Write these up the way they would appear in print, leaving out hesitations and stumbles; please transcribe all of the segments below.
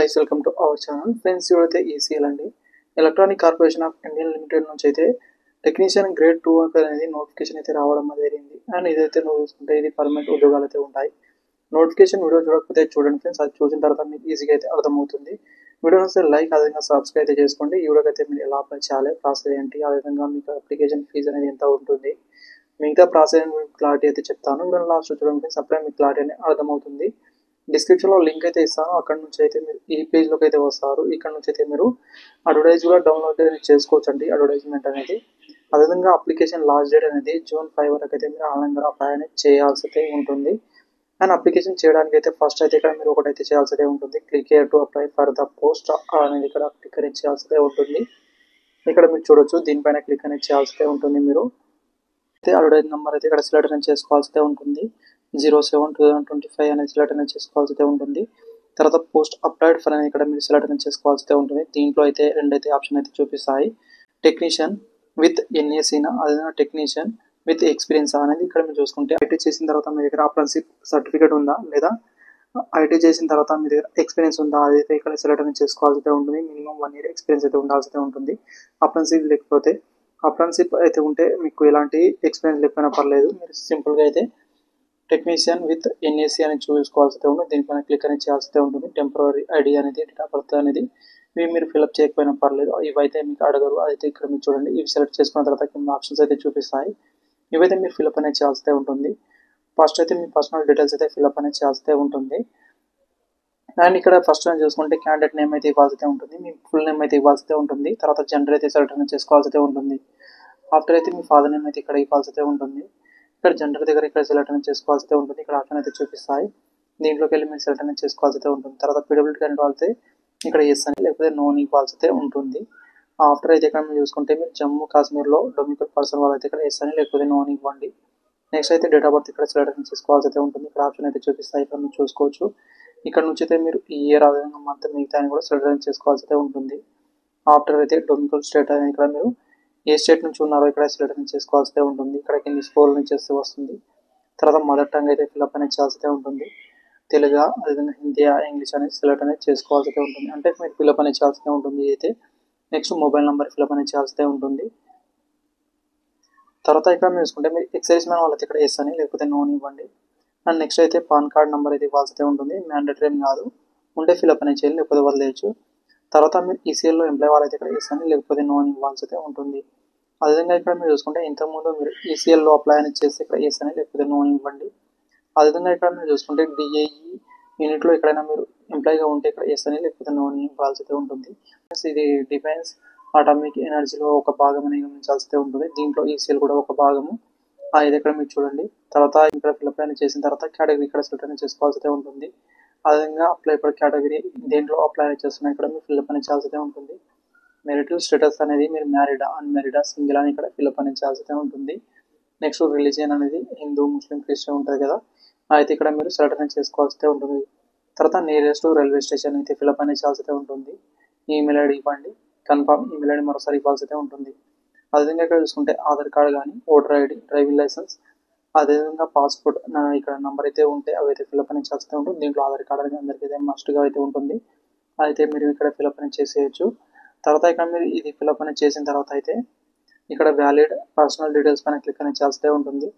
Guys welcome to our channel friends. ఇవైతే ECL అండి, electronic corporation of Indian limited నుంచి అయితే టెక్నీషియన్ గ్రేడ్ 2 అనేది నోటిఫికేషన్ అయితే రావడం జరిగింది. అండ్ ఇదైతే నువ్వు చూసుకుంటే ఇది పర్మనెంట్ ఉద్యోగాలు అయితే ఉంటాయి. నోటిఫికేషన్ వీడియో చూడకపోతే చూడండి ఫ్రెండ్స్, అది చూసిన తర్వాత మీకు ఈజీగా అయితే అర్థమవుతుంది. వీడియో వస్తే లైక్, అదేవిధంగా సబ్స్క్రైబ్ అయితే చేసుకోండి. ఈ వీడియోకి అయితే మీరు ఎలా అప్లై చేయాలి, ప్రాసెస్ ఏంటి, అదేవిధంగా మీకు అప్లికేషన్ ఫీజు అనేది ఎంత ఉంటుంది, మిగతా ప్రాసెస్ క్లారిటీ అయితే చెప్తాను. వీడియో లాస్ట్ చూడండి ఫ్రెండ్స్, అప్పుడే మీకు క్లారిటీ అనేది అర్థమవుతుంది. డిస్క్రిప్షన్లో లింక్ అయితే ఇస్తాను, అక్కడ నుంచి అయితే మీరు ఈ పేజ్లోకి అయితే వస్తారు. ఇక్కడ నుంచి అయితే మీరు అడ్వర్టైజ్ కూడా డౌన్లోడ్ చేసుకోవచ్చు అండి, అడ్వర్టైజ్మెంట్ అనేది. అదేవిధంగా అప్లికేషన్ లాస్ట్ డేట్ అనేది June 5 వరకు అయితే మీరు ఆన్లైన్ ద్వారా అప్లై అనేది చేయాల్సి అయితే ఉంటుంది. అండ్ అప్లికేషన్ చేయడానికి అయితే ఫస్ట్ అయితే ఇక్కడ మీరు ఒకటైతే చేయాల్సి అయితే ఉంటుంది, click here to apply for the post అనేది ఇక్కడ క్లిక్ అనేది చేయాల్సి అయితే ఉంటుంది. ఇక్కడ మీరు చూడొచ్చు, దీనిపైన క్లిక్ అనేది చేయాల్సి అయితే ఉంటుంది. మీరు అయితే అడ్వర్టైజ్ నెంబర్ అయితే ఇక్కడ సెలెక్ట్ అనేది చేసుకోవాల్సి అయితే ఉంటుంది. 07/2025 అనేది సెలెక్ట్ అనేది చేసుకోవాల్సి అయితే ఉంటుంది. తర్వాత పోస్ట్ అప్లైడ్ ఫర్ అనేది ఇక్కడ మీరు సెలెక్ట్ అనేది చేసుకోవాల్సి అయితే ఉంటుంది. దీంట్లో అయితే రెండైతే ఆప్షన్ అయితే చూపిస్తాయి, టెక్నీషియన్ విత్ ఎన్ఏసీనా, అదేవిధంగా టెక్నీషియన్ విత్ ఎక్స్పీరియన్స్ అనేది. ఇక్కడ మీరు చూసుకుంటే ఐటీ చేసిన తర్వాత మీ దగ్గర అప్రెంటిస్‌షిప్ సర్టిఫికేట్ ఉందా, లేదా ఐటీ చేసిన తర్వాత మీ దగ్గర ఎక్స్పీరియన్స్ ఉందా, అదైతే ఇక్కడ సెలెక్ట్ అనేది చేసుకోవాల్సి అయితే ఉంటుంది. మినిమం 1 year ఎక్స్పీరియన్స్ అయితే ఉండాల్సి అయితే ఉంటుంది. అప్రెంటిస్‌షిప్ లేకపోతే, అప్రెంటిస్‌షిప్ అయితే ఉంటే మీకు ఎలాంటి ఎక్స్పీరియన్స్ లేకపోయినా పర్లేదు, మీరు సింపుల్గా అయితే టెక్నీషియన్ విత్ ఎన్ఏసీ అనేది చూసుకోవాల్సి ఉంటుంది. దీనిపైన క్లిక్ అనేది చేయాల్సి ఉంటుంది. టెంపరరీ ఐడి అనేది, డేట్ ఆఫ్ బర్త్ అనేది మీరు ఫిల్అప్ చేయకపోయినా పర్లేదు, ఇవైతే మీకు అడగరు. అయితే ఇక్కడ మీరు చూడండి, ఇవి సెలెక్ట్ చేసుకున్న తర్వాత కింద ఆప్షన్స్ అయితే చూపిస్తాయి, ఇవైతే మీరు ఫిల్అప్ అనేది చేయాల్సి ఉంటుంది. ఫస్ట్ అయితే మీ పర్సనల్ డీటెయిల్స్ అయితే ఫిల్అప్ అనేది చేయాల్సి ఉంటుంది. అండ్ ఇక్కడ ఫస్ట్ టైం చూసుకుంటే క్యాండిడేట్ నేమ్ అయితే ఇవ్వాల్సి ఉంటుంది, మీ ఫుల్ నేమ్ అయితే ఇవ్వాల్సి ఉంటుంది. తర్వాత జెండర్ అయితే సెలెక్ట్ అనేది చేసుకోవాల్సి ఉంటుంది. ఆఫ్టర్ అయితే మీ ఫాదర్ నేమ్ అయితే ఇక్కడ ఇవ్వాల్సి ఉంటుంది. ఇక్కడ జెండర్ దగ్గర ఇక్కడ సెలెక్ట్ అనేది చేసుకోవాల్సి ఉంటుంది. ఇక్కడ ఆప్షన్ అయితే చూపిస్తాయి, దీంట్లోకి వెళ్ళి మీరు సెలెక్ట్ అనేది చేసుకోవాల్సి ఉంటుంది. తర్వాత పీడబ్ల్యూడీ క్యాండిడేట్ వాళ్ళైతే ఇక్కడ ఎస్ అని లేకపోతే నో అని ఇవ్వాల్సి అయితే ఉంటుంది. ఆఫ్టర్ అయితే ఇక్కడ మీరు చూసుకుంటే మీరు జమ్మూ కాశ్మీర్లో డొమికల్ పర్సన్ వాళ్ళైతే ఇక్కడ ఎస్ అని లేకపోతే నో అని ఇవ్వండి. నెక్స్ట్ అయితే డేట్ ఆఫ్ బర్త్ ఇక్కడ సెలెక్ట్ అనేది చేసుకోవాల్సి అయితే ఉంటుంది. ఇక్కడ ఆప్షన్ అయితే చూపిస్తాయి, ఇక్కడ మీరు చూసుకోవచ్చు. ఇక్కడ నుంచి అయితే మీరు ఈ ఇయర్, అదేవిధంగా మంత్, మిగతా అని కూడా సెలెక్ట్ అనేది చేసుకోవాల్సి అయితే ఉంటుంది. ఆఫ్టర్ అయితే డొమికల్ స్టేట్ అనేది ఇక్కడ మీరు ఏ స్టేట్ నుంచి ఉన్నారో ఇక్కడ సెలెక్ట్ అనేది చేసుకోవాల్సి ఉంటుంది. ఇక్కడ కింద స్క్రోల్ నుంచి చేస్తే వస్తుంది. తర్వాత మదర్ టంగ్ అయితే ఫిల్అప్ అనేది చేయాల్సి ఉంటుంది. తెలుగు, అదేవిధంగా హిందీ, ఇంగ్లీష్ అనేది సెలెక్ట్ అనేది చేసుకోవాల్సి ఉంటుంది. అంటే మీరు ఫిల్అప్ అనేది చేయాల్సి ఉంటుంది. అయితే నెక్స్ట్ మొబైల్ నెంబర్ ఫిల్అప్ అనేది చేయాల్సి ఉంటుంది. తర్వాత ఇక్కడ మీరు చూసుకుంటే మీరు ఎక్సైజ్ మ్యాన్ వాళ్ళైతే ఇక్కడ ఎస్ అని లేకపోతే నో అని ఇవ్వండి. అండ్ నెక్స్ట్ అయితే పాన్ కార్డ్ నెంబర్ అయితే ఇవ్వాల్సి ఉంటుంది. మ్యాండేటరీ ఏం కాదు, ఉంటే ఫిల్అప్ అనేది చేయాలి, లేకపోతే వదిలేయచ్చు. తర్వాత మీరు ఈసీఎల్లో ఎంప్లాయ్ వాళ్ళైతే ఇక్కడ ఎస్ అని లేకపోతే నో అని ఇవ్వాల్సి అయితే ఉంటుంది. అదేవిధంగా ఇక్కడ మీరు చూసుకుంటే ఇంతకుముందు మీరు ఈసీఎల్లో అప్లై అనేది చేస్తే ఇక్కడ ఎస్ అని లేకపోతే నో అని ఇవ్వండి. అదేవిధంగా ఇక్కడ మీరు చూసుకుంటే డిఏఈ యూనిట్లో ఎక్కడైనా మీరు ఎంప్లాయ్గా ఉంటే ఇక్కడ ఎస్ అని లేకపోతే నో అని ఇవ్వాల్సి అయితే ఉంటుంది. ఇది డిఫెన్స్ అటామిక్ ఎనర్జీలో ఒక భాగం అని గమనించాల్సి ఉంటుంది. దీంట్లో ఈసీఎల్ కూడా ఒక భాగము. ఇది ఇక్కడ మీరు చూడండి. తర్వాత ఇక్కడ ఫిల్అప్ అనేది చేసిన తర్వాత కేటగిరీ ఇక్కడ సెలెక్ట్ అనేది చేసుకోవాల్సి అయితే ఉంటుంది. అదేవిధంగా అప్లై ఫర్ కేటగిరీ దేంట్లో అప్లై చేస్తున్నా ఇక్కడ మీరు ఫిల్అప్ అనేది చేయాల్సి ఉంటుంది. మెరిటల్ స్టేటస్ అనేది మీరు మ్యారీడా, అన్మ్యారీడా, సింగిల్ అని ఇక్కడ ఫిల్అప్ అనేది చేయాల్సి ఉంటుంది. నెక్స్ట్ రిలీజియన్ అనేది హిందూ, ముస్లిం, క్రిస్టియన్ ఉంటుంది కదా, అయితే ఇక్కడ మీరు సెలెక్ట్ అనేది చేసుకోవాల్సి ఉంటుంది. తర్వాత నియరెస్ట్ రైల్వే స్టేషన్ అయితే ఫిల్అప్ అనేది చేయాల్సి ఉంటుంది. ఈమెయిల్ ఐడి ఇవ్వండి, కన్ఫర్మ్ ఈమెయిల్ ఐడి మరోసారి ఇవ్వాల్సి ఉంటుంది. అదేవిధంగా ఇక్కడ చూసుకుంటే ఆధార్ కార్డ్ కానీ, ఓటర్ ఐడి, డ్రైవింగ్ లైసెన్స్, అదేవిధంగా పాస్పోర్ట్ ఇక్కడ నెంబర్ అయితే ఉంటే అవి అయితే ఫిల్అప్ అనేది చేస్తూ ఉంటుంది. దీంట్లో ఆధార్ కార్డ్ అనేది అందరికీ అయితే మస్ట్గా అయితే ఉంటుంది, అయితే మీరు ఇక్కడ ఫిల్అప్ అనేది చేసేయచ్చు. తర్వాత ఇక్కడ మీరు ఇది ఫిల్అప్ అనేది చేసిన తర్వాత అయితే ఇక్కడ వ్యాలిడ్ పర్సనల్ డీటెయిల్స్ పైన క్లిక్ అనేది చేస్తే ఉంటుంది.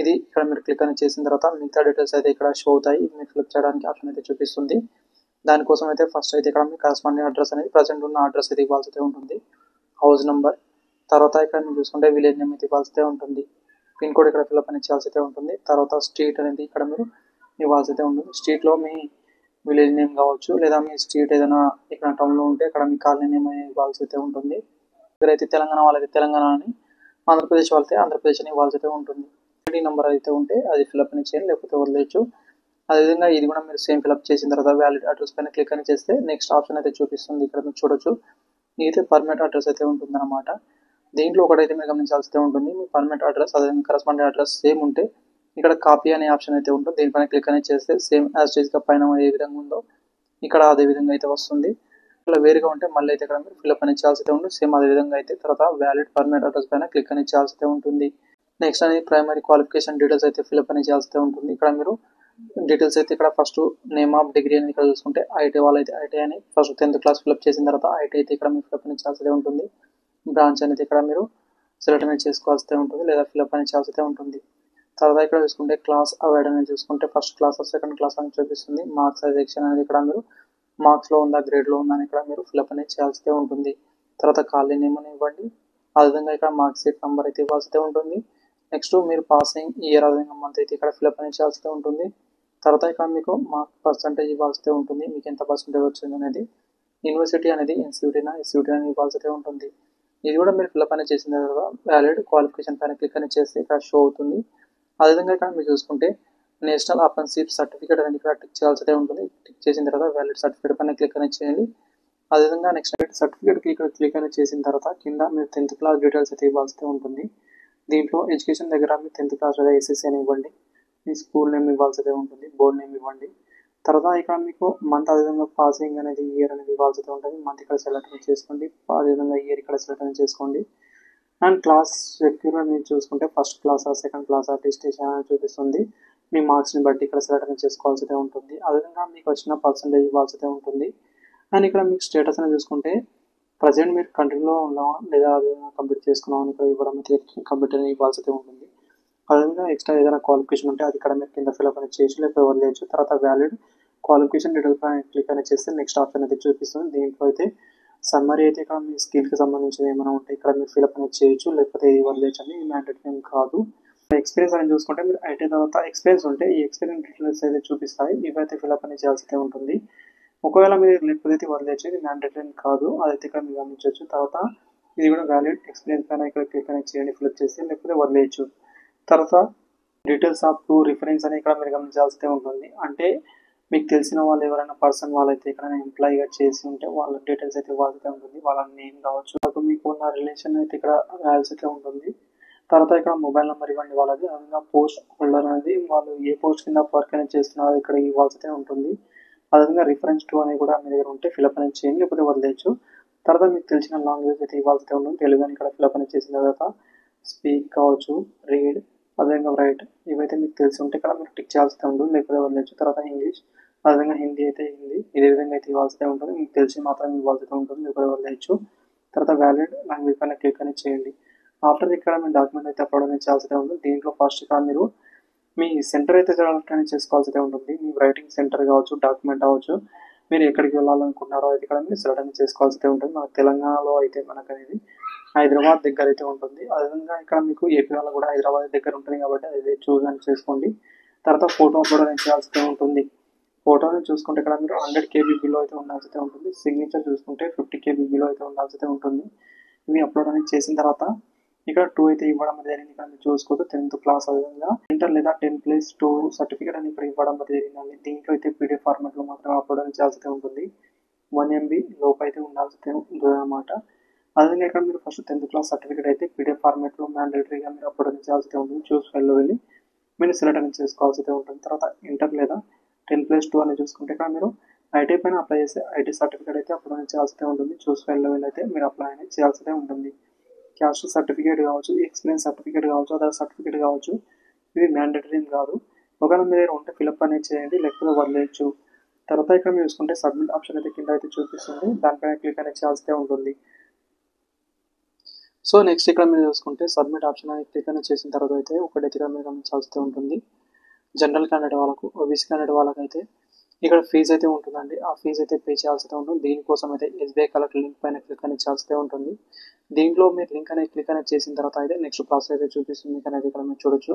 ఇది ఇక్కడ మీరు క్లిక్ అనేది చేసిన తర్వాత మిగతా డీటెయిల్స్ అయితే ఇక్కడ షో అవుతాయి, మీరు ఫిల్అప్ చేయడానికి ఆప్షన్ అయితే చూపిస్తుంది. దానికోసం అయితే ఫస్ట్ అయితే ఇక్కడ మీ కరస్పాండింగ్ అడ్రస్ అనేది ప్రజెంట్ ఉన్న అడ్రస్ అయితే ఇవ్వాల్సి ఉంటుంది, హౌస్ నెంబర్. తర్వాత ఇక్కడ మీరు చూసుకుంటే విలేజ్ నేమ్ అయితే ఇవ్వాల్సి ఉంటుంది. పిన్ కోడ్ ఇక్కడ ఫిల్అప్ అనేది చేయాల్సి అయితే ఉంటుంది. తర్వాత స్ట్రీట్ అనేది ఇక్కడ మీరు ఇవ్వాల్సి అయితే ఉంటుంది. స్ట్రీట్లో మీ విలేజ్ నేమ్ కావచ్చు, లేదా మీ స్ట్రీట్ ఏదైనా ఇక్కడ టౌన్లో ఉంటే అక్కడ మీ కాలనీ నేమ్ ఇవ్వాల్సి అయితే ఉంటుంది. ఇక్కడైతే తెలంగాణ వాళ్ళైతే తెలంగాణ అని, ఆంధ్రప్రదేశ్ వాళ్ళైతే ఆంధ్రప్రదేశ్ అని ఇవ్వాల్సి అయితే ఉంటుంది. ఐడి నెంబర్ అయితే ఉంటే అది ఫిల్అప్ అని చేయాలి, లేకపోతే వదిలేయచ్చు. అదేవిధంగా ఇది కూడా మీరు సేమ్ ఫిల్అప్ చేసిన తర్వాత వ్యాలిడ్ అడ్రస్ పైన క్లిక్ అని చేస్తే నెక్స్ట్ ఆప్షన్ అయితే చూపిస్తుంది. ఇక్కడ మీరు చూడొచ్చు, ఇదైతే పర్మనెంట్ అడ్రస్ అయితే ఉంటుంది అనమాట. దీంట్లో ఒకటైతే మీరు గమనించాల్సి ఉంటుంది, మీ పర్మనెంట్ అడ్రస్ అదేవిధంగా కరస్పాండింగ్ అడ్రస్ సేమ్ ఉంటే ఇక్కడ కాపీ అనే ఆప్షన్ అయితే ఉంటుంది. దీనిపైన క్లిక్ అనేది చేస్తే సేమ్ యాజ్ టీజ్గా పైన ఏ విధంగా ఉందో ఇక్కడ అదే విధంగా అయితే వస్తుంది. ఇలా వేరుగా ఉంటే మళ్ళీ అయితే ఇక్కడ మీరు ఫిల్అప్ అనేది చేయాల్సి ఉంటుంది, సేమ్ అదే విధంగా అయితే. తర్వాత వ్యాలిడ్ పర్మనెంట్ అడ్రస్ పైన క్లిక్ అనేది చేయాల్సి ఉంటుంది. నెక్స్ట్ అనేది ప్రైమరీ క్వాలిఫికేషన్ డీటెయిల్స్ అయితే ఫిల్అప్ అనేది చేయాల్సి ఉంటుంది. ఇక్కడ మీరు డీటెయిల్స్ అయితే ఇక్కడ ఫస్ట్ నేమ్ ఆఫ్ డిగ్రీ అని ఇక్కడ చూసుకుంటే ఐటీ వాళ్ళైతే ఐటీ అని ఫస్ట్ 10th క్లాస్ ఫిల్అప్ చేసిన తర్వాత ఐటీ అయితే ఇక్కడ మీరు ఫిల్అప్ అనేది చేయాల్సి ఉంటుంది. బ్రాంచ్ అనేది ఇక్కడ మీరు సెలెక్ట్ అనేది చేసుకోవాల్సి ఉంటుంది లేదా ఫిల్అప్ అనేది చేయాల్సి ఉంటుంది. తర్వాత ఇక్కడ చూసుకుంటే క్లాస్ అవాయిడ్ అనేది చూసుకుంటే ఫస్ట్ క్లాస్ సెకండ్ క్లాస్ అని చూపిస్తుంది. మార్క్స్ సెక్షన్ అనేది ఇక్కడ మీరు మార్క్స్లో ఉందా గ్రేడ్లో ఉందా అని ఇక్కడ మీరు ఫిల్అప్ అనేది చేయాల్సి ఉంటుంది. తర్వాత ఖాళీ నేమ్ అని ఇవ్వండి. అదేవిధంగా ఇక్కడ మార్క్ షీట్ నెంబర్ అయితే ఇవ్వాల్సి ఉంటుంది. నెక్స్ట్ మీరు పాసింగ్ ఇయర్ అదేవిధంగా మంత్ అయితే ఇక్కడ ఫిల్అప్ అనేది చేయాల్సి ఉంటుంది. తర్వాత ఇక్కడ మీకు మార్క్ పర్సంటేజ్ ఇవ్వాల్సి ఉంటుంది. మీకు ఎంత పర్సంటేజ్ వచ్చింది అనేది యూనివర్సిటీ అనేది ఎన్సీయూటీనా ఎస్యూటీ అని ఇవ్వాల్సి ఉంటుంది. ఇది కూడా మీరు ఫిల్అప్ అనేది చేసిన తర్వాత వ్యాలిడ్ క్వాలిఫికేషన్ పైన క్లిక్ అనేది చేస్తే ఇక్కడ షో అవుతుంది. అదేవిధంగా ఇక్కడ మీరు చూసుకుంటే నేషనల్ అప్రెంటిస్‌షిప్ సర్టిఫికేట్ అనేది ఇక్కడ టిక్ చేయాల్సి ఉంటుంది. టిక్ చేసిన తర్వాత వ్యాలిడ్ సర్టిఫికేట్ పైన క్లిక్ అనేది చేయండి. అదేవిధంగా నెక్స్ట్ సర్టిఫికేట్ ఇక్కడ క్లిక్ అనేది చేసిన తర్వాత కింద మీరు 10th క్లాస్ డీటెయిల్స్ అయితే ఇవ్వాల్సి ఉంటుంది. దీంట్లో ఎడ్యుకేషన్ దగ్గర మీరు 10th క్లాస్ లేదా ఎస్ఎస్సీ అని ఇవ్వండి. మీ స్కూల్ నేమ్ ఇవ్వాల్సి ఉంటుంది. బోర్డ్ నేమ్ ఇవ్వండి. తర్వాత ఇక్కడ మీకు మంత్ అదేవిధంగా పాసింగ్ అనేది ఇయర్ అనేది ఇవ్వాల్సి ఉంటుంది. మంత్ ఇక్కడ సెలెక్ట్ చేసుకోండి. అదేవిధంగా ఇయర్ ఇక్కడ సెలెక్ట్ చేసుకోండి. అండ్ క్లాస్ సెక్యూర్ మీరు చూసుకుంటే ఫస్ట్ క్లాసా సెకండ్ క్లాసా డిస్టింక్షన్ అని చూపిస్తుంది. మీ మార్క్స్ని బట్టి ఇక్కడ సెలెక్ట్ చేసుకోవాల్సి ఉంటుంది. అదేవిధంగా మీకు వచ్చిన పర్సంటేజ్ ఇవ్వాల్సి ఉంటుంది. అండ్ ఇక్కడ మీకు స్టేటస్ అని చూసుకుంటే ప్రజెంట్ మీరు కంట్రీలో ఉన్నామా లేదా అదేవిధంగా కంప్లీట్ చేసుకున్నామని ఇక్కడ ఇవ్వడం అయితే కంప్లీట్ అనేది ఇవ్వాల్సి ఉంటుంది. అదేవిధంగా ఎక్స్ట్రా ఏదైనా క్వాలిఫికేషన్ ఉంటే అది ఇక్కడ మీరు కింద ఫిల్అప్ అనేది చేయొచ్చు లేకపోతే వదిలేయచ్చు. తర్వాత వ్యాలిడ్ క్వాలిఫికేషన్ డీటెయిల్ పైన క్లిక్ అనేది చేస్తే నెక్స్ట్ ఆప్షన్ అయితే చూపిస్తుంది. దీంట్లో అయితే సమ్మరీ అయితే ఇక్కడ మీ స్కిల్కి సంబంధించిన ఏమైనా ఉంటే ఇక్కడ మీరు ఫిల్అప్ అనేది చేయొచ్చు లేకపోతే ఇది వదిలేయచ్చు అని మ్యాండేటరీ ఏం కాదు. ఎక్స్పీరియన్స్ అని చూసుకుంటే మీరు ఐటీ తర్వాత ఎక్స్పీరియన్స్ ఉంటే ఈ ఎక్స్పీరియన్స్ డీటెయిల్స్ అయితే చూపిస్తాయి. ఇవైతే ఫిల్అప్ అనేది చేయాల్సి ఉంటుంది. ఒకవేళ మీరు లేకపోతే వదిలేచ్చు, ఇది మ్యాండేటరీ కాదు, అదైతే ఇక్కడ మీరు గమనించవచ్చు. తర్వాత ఇది కూడా వ్యాలిడ్ ఎక్స్పీరియన్స్ పైన ఇక్కడ క్లిక్ అనేది చేయండి ఫిల్అప్ చేసి లేకపోతే వదిలేయచ్చు. తర్వాత డీటెయిల్స్ ఆఫ్ టు రిఫరెన్స్ అని ఇక్కడ మీరు గమనించాల్సి ఉంటుంది. అంటే మీకు తెలిసిన వాళ్ళు ఎవరైనా పర్సన్ వాళ్ళైతే ఇక్కడ ఎంప్లాయీగా చేసి ఉంటే వాళ్ళ డీటెయిల్స్ అయితే ఇవ్వాల్సి ఉంటుంది. వాళ్ళ నేమ్ కావచ్చు, మీకు ఉన్న రిలేషన్ అయితే ఇక్కడ రాయాల్సి ఉంటుంది. తర్వాత ఇక్కడ మొబైల్ నెంబర్ ఇవ్వండి వాళ్ళది. అదేవిధంగా పోస్ట్ హోల్డర్ అనేది వాళ్ళు ఏ పోస్ట్ కింద వర్క్ అనేది చేస్తున్నారో ఇక్కడ ఇవ్వాల్సి ఉంటుంది. అదేవిధంగా రిఫరెన్స్ టు అనేది కూడా మీ దగ్గర ఉంటే ఫిల్అప్ అనేది చేయండి లేకపోతే వదిలేయచ్చు. తర్వాత మీకు తెలిసిన లాంగ్వేజ్ అయితే ఇవ్వాల్సి ఉంటుంది. తెలుగు అని ఇక్కడ ఫిల్అప్ అనేది చేసిన తర్వాత స్పీక్ కావచ్చు, రీడ్, అదేవిధంగా రైట్ ఇవైతే మీకు తెలిసి ఉంటే ఇక్కడ మీరు టిక్ చేయాల్సి ఉంటుంది లేకపోతే వదిలేయచ్చు. తర్వాత ఇంగ్లీష్, అదేవిధంగా హిందీ అయితే హిందీ ఇదే విధంగా అయితే ఇవ్వాల్సి ఉంటుంది. మీకు తెలిసి మాత్రం ఇవ్వాల్సి ఉంటుంది లేకపోతే వదిలేయచ్చు. తర్వాత వ్యాలిడ్ లాంగ్వేజ్ పైన క్లిక్ అనేది చేయండి. ఆఫ్టర్ ఇక్కడ మీ డాక్యుమెంట్ అయితే అప్లోడ్ అనేది చేయాల్సి ఉంటుంది. దీంట్లో ఫస్ట్ ఇక్కడ మీరు మీ సెంటర్ అయితే సెలెక్ట్ అనేది చేసుకోవాల్సి ఉంటుంది. మీ రైటింగ్ సెంటర్ కావచ్చు, డాక్యుమెంట్ కావచ్చు, మీరు ఎక్కడికి వెళ్ళాలనుకుంటున్నారో అయితే ఇక్కడ మీరు సెలెక్ట్ అనేది చేసుకోవాల్సి ఉంటుంది. మన తెలంగాణలో అయితే మనకు అనేది హైదరాబాద్ దగ్గర అయితే ఉంటుంది. అదేవిధంగా ఇక్కడ మీకు ఏపీ వాళ్ళు కూడా హైదరాబాద్ దగ్గర ఉంటుంది కాబట్టి అది చూస్ అని చేసుకోండి. తర్వాత ఫోటో అప్లోడ్ అనేది చేయాల్సి ఉంటుంది. ఫోటోని చూసుకుంటే ఇక్కడ మీరు 100 KB బిలో అయితే ఉండాల్సి ఉంటుంది. సిగ్నేచర్ చూసుకుంటే 50 KB బిలో అయితే ఉండాల్సి ఉంటుంది. ఇవి అప్లోడ్ అనేది చేసిన తర్వాత ఇక్కడ 2 అయితే ఇవ్వడం జరిగింది. ఇక్కడ మీరు చూసుకోవచ్చు 10th క్లాస్ అదేవిధంగా ఇంటర్ లేదా 10+2 సర్టిఫికేట్ అని ఇక్కడ ఇవ్వడం జరిగిందండి. దీంట్లో అయితే PDF ఫార్మాట్లో మాత్రం అప్లోడ్ అనేది చేయాల్సి ఉంటుంది. 1 MB లోపు అయితే ఉండాల్సి ఉంటుంది అన్నమాట. అదేవిధంగా ఇక్కడ మీరు ఫస్ట్ 10th క్లాస్ సర్టిఫికేట్ అయితే PDF ఫార్మాట్లో మ్యాండేటరీగా మీరు అప్లోడ్ అనేది చేయాల్సి ఉంటుంది. చూస్ ఫైల్లో వెళ్ళి మీరు సెలెక్ట్ అనేది చేసుకోవాల్సి ఉంటుంది. తర్వాత ఇంటర్ లేదా 10+2 అని చూసుకుంటే ఇక్కడ మీరు ఐటీ పైన అప్లై చేస్తే ఐటీ సర్టిఫికేట్ అయితే అప్లోడ్ అనేది చేయాల్సి ఉంటుంది. చూస్ ఫైల్లో వెళ్ళి అయితే మీరు అప్లై అనేది చేయాల్సి ఉంటుంది. క్యాస్ట్ సర్టిఫికేట్ కావచ్చు, ఎక్స్పీరియన్స్ సర్టిఫికేట్ కావచ్చు, అదర్ సర్టిఫికేట్ కావచ్చు, ఇవి మ్యాండేటరీ కాదు. ఒకవేళ మీ దగ్గర ఉంటే ఫిల్అప్ అనేది చేయండి లేకపోతే వదిలేయచ్చు. తర్వాత ఇక్కడ మీరు చూసుకుంటే సబ్మిట్ ఆప్షన్ అయితే కింద అయితే చూపిస్తుంది. దానిపైన క్లిక్ అనేది చేయాల్సి ఉంటుంది. సో నెక్స్ట్ ఇక్కడ మీరు చూసుకుంటే సబ్మిట్ ఆప్షన్ అనేది క్లిక్ అనేది చేసిన తర్వాత అయితే ఒకటైతే ఇక్కడ మీరు గమనించాల్సి ఉంటుంది. జనరల్ క్యాండిడేట్ వాళ్ళకు, ఓబీసీ క్యాండిడేట్ వాళ్ళకైతే ఇక్కడ ఫీజు అయితే ఉంటుందండి. ఆ ఫీజు అయితే పే చేయాల్సి ఉంటుంది. దీనికోసం అయితే SBI కలెక్ట్ లింక్ పైన క్లిక్ అనేది చేయాల్సి ఉంటుంది. దీంట్లో మీరు లింక్ అనేది క్లిక్ అనేది చేసిన తర్వాత అయితే నెక్స్ట్ ప్రాసెస్ అయితే చూపిస్తుంది. మీకు అనేది ఇక్కడ మీరు చూడొచ్చు.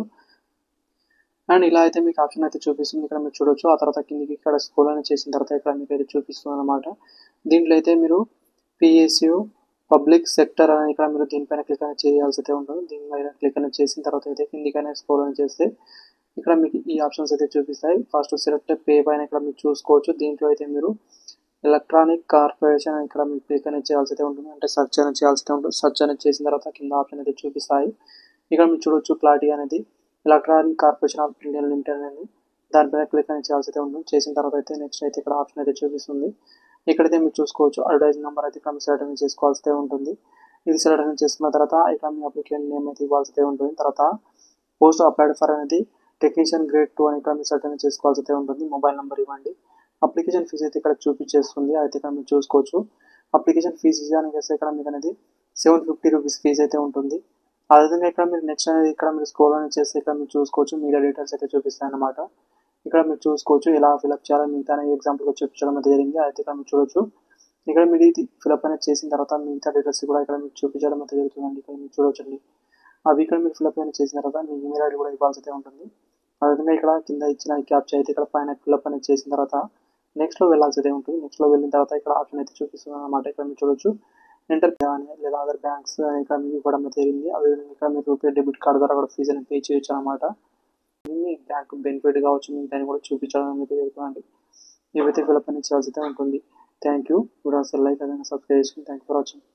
అండ్ ఇలా అయితే మీకు ఆప్షన్ అయితే చూపిస్తుంది. ఇక్కడ మీరు చూడొచ్చు. ఆ తర్వాత కిందికి ఇక్కడ స్క్రోల్ అనేది చేసిన తర్వాత ఇక్కడ మీకు అయితే చూపిస్తుంది అనమాట. దీంట్లో అయితే మీరు PSU పబ్లిక్ సెక్టర్ అని ఇక్కడ మీరు దీనిపైన క్లిక్ అనేది చేయాల్సి అయితే ఉంటుంది. దీనిపైన క్లిక్ అనేది చేసిన తర్వాత అయితే కిందికైనా స్క్రోల్ అనేది చేస్తే ఇక్కడ మీకు ఈ ఆప్షన్స్ అయితే చూపిస్తాయి. ఫస్ట్ సెలెక్ట్ పే పైన ఇక్కడ మీరు చూసుకోవచ్చు. దీంట్లో అయితే మీరు ఎలక్ట్రానిక్ కార్పొరేషన్ ఇక్కడ మీరు క్లిక్ అనేది చేయాల్సి అయితే ఉంటుంది. అంటే సెర్చ్ అనేది చేయాల్సి ఉంటుంది. సెర్చ్ అనేది చేసిన తర్వాత కింద ఆప్షన్ అయితే చూపిస్తాయి. ఇక్కడ మీరు చూడొచ్చు క్లారిటీ అనేది electronic corporation of India limited అనేది దానిపైన క్లిక్ అనేది చేయాల్సి అయితే ఉంటుంది. చేసిన తర్వాత అయితే నెక్స్ట్ అయితే ఇక్కడ ఆప్షన్ అయితే చూపిస్తుంది. ఇక్కడైతే మీరు చూసుకోవచ్చు అడ్వర్టైజ్ నెంబర్ అయితే ఇక్కడ సెలెక్ట్ అనేది చేసుకోవాల్సి ఉంటుంది. ఇది సెలెక్ట్ చేసుకున్న తర్వాత ఇక్కడ మీ అప్లికెంట్ నేమ్ అయితే ఇవ్వాల్సి ఉంటుంది. తర్వాత పోస్ట్ అప్లైడ్ ఫర్ అనేది టెక్నీషియన్ గ్రేడ్ 2 అని ఇక్కడ మీరు సెలెక్ట్ అనేది చేసుకోవాల్సి అయితే ఉంటుంది. మొబైల్ నెంబర్ ఇవ్వండి. అప్లికేషన్ ఫీజు అయితే ఇక్కడ చూపించేస్తుంది, అయితే ఇక్కడ మీరు చూసుకోవచ్చు. అప్లికేషన్ ఫీజు ఇవ్వడానికి వస్తే ఇక్కడ మీకు అనేది 750 రూపీస్ ఫీజు అయితే ఉంటుంది. అదేవిధంగా ఇక్కడ మీరు నెక్స్ట్ అనేది ఇక్కడ మీరు స్క్రోల్ అనేది చేస్తే ఇక్కడ మీరు చూసుకోవచ్చు, మీడియా డీటెయిల్స్ అయితే చూపిస్తాయి అన్నమాట. ఇక్కడ మీరు చూసుకోవచ్చు ఎలా ఫిల్అప్ చేయాలో మిగతా ఎగ్జాంపుల్గా చూపించడం అయితే జరిగింది. అయితే ఇక్కడ మీరు చూడొచ్చు. ఇక్కడ మీరు ఇది ఫిల్అప్ అనేది చేసిన తర్వాత మిగతా డీటెయిల్స్ కూడా ఇక్కడ మీకు చూపించడం అయితే జరుగుతుందండి. ఇక్కడ మీరు చూడొచ్చండి. అవి ఇక్కడ మీరు ఫిల్అప్ అనేది చేసిన తర్వాత మీ ఈమెయిల్ ఐడి కూడా ఇవ్వాల్సి అయితే ఉంటుంది. అదేవిధంగా ఇక్కడ కింద ఇచ్చిన క్యాప్చా అయితే ఇక్కడ పైన ఫిల్అప్ అనేది చేసిన తర్వాత నెక్స్ట్లో వెళ్ళాల్సి అయితే ఉంటుంది. నెక్స్ట్లో వెళ్ళిన తర్వాత ఇక్కడ ఆప్షన్ అయితే చూపిస్తుంది అన్నమాట. ఇక్కడ మీరు చూడొచ్చు ఎంటర్ కానీ లేదా అదర్ బ్యాంక్స్ అని ఇక్కడ మీకు ఇవ్వడం అయితే జరిగింది. అదేవిధంగా ఇక్కడ మీరు రూపే డెబిట్ కార్డు ద్వారా కూడా ఫీజు అనేది పే చేయొచ్చు అనమాట. మీ బ్యాంక్ బెనిఫిట్ కావచ్చు, మీకు దాన్ని కూడా చూపించడం అయితే జరుగుతుందండి. ఇవైతే ఫిల్అప్ అనేది చేయాల్సి అయితే ఉంటుంది. Thank you. కూడా అసలు లైక్ అదే సబ్స్క్రైబ్ చేసుకుని థ్యాంక్ యూ ఫర్ వాచింగ్.